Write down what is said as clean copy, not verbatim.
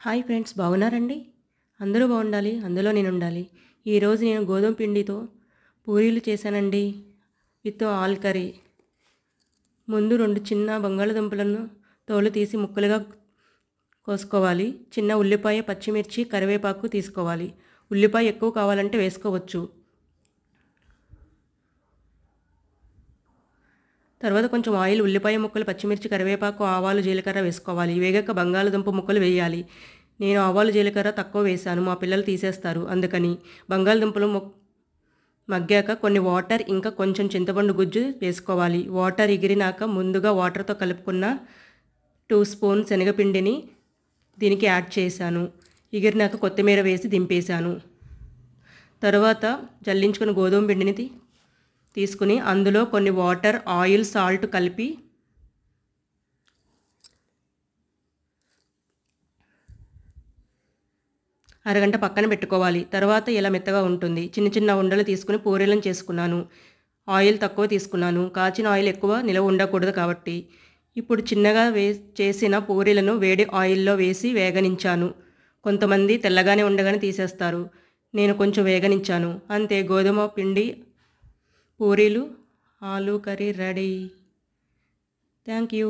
Hi friends, బాగున్నారండి? అందరూ బాగుండాలి, అందులో నేను ఉండాలి. ఈరోజు నేను గోధుమ పిండితో పూరీలు చేశానండి, విత్ ఆల్ కర్రీ. ముందు 2 చిన్న బంగాళదుంపలను తోలు తీసి ముక్కలుగా కోసుకోవాలి. చిన్న ఉల్లిపాయ, పచ్చిమిర్చి, కరివేపాకు తీసుకోవాలి. ఉల్లిపాయ ఎక్కువ కావాలంటే వేసుకోవచ్చు. తర్వాత కొంచెం ఆయిల్, ఉల్లిపాయ ముక్కలు, పచ్చిమిర్చి, కరివేపాకు, ఆవాలు, జీలకర్ర వేసుకోవాలి. వేగాక బంగాళదుంప ముక్కలు వేయాలి. నేను ఆవాలు, జీలకర్ర తక్కువ వేశాను, మా పిల్లలు తీసేస్తారు, అందుకని. బంగాళదుంపలు మగ్గాక కొన్ని వాటర్, ఇంకా కొంచెం చింతపండు గుజ్జు వేసుకోవాలి. వాటర్ ఎగిరినాక ముందుగా వాటర్తో కలుపుకున్న 2 స్పూన్ శనగపిండిని దీనికి యాడ్ చేశాను. ఎగిరినాక కొత్తిమీర వేసి దింపేశాను. తర్వాత జల్లించుకున్న గోధుమ పిండిని తీసుకుని అందులో కొన్ని వాటర్, ఆయిల్, సాల్ట్ కలిపి అరగంట పక్కన పెట్టుకోవాలి. తర్వాత ఇలా మెత్తగా ఉంటుంది. చిన్న చిన్న ఉండలు తీసుకుని పూరీలను చేసుకున్నాను. ఆయిల్ తక్కువ తీసుకున్నాను, కాచిన ఆయిల్ ఎక్కువ నిలవ ఉండకూడదు కాబట్టి. ఇప్పుడు చిన్నగా చేసిన పూరీలను వేడి ఆయిల్లో వేసి వేగనించాను. కొంతమంది తెల్లగానే ఉండగానే తీసేస్తారు, నేను కొంచెం వేగనించాను. అంతే, గోధుమ పిండి పూరీలు aloo curry ready. Thank you.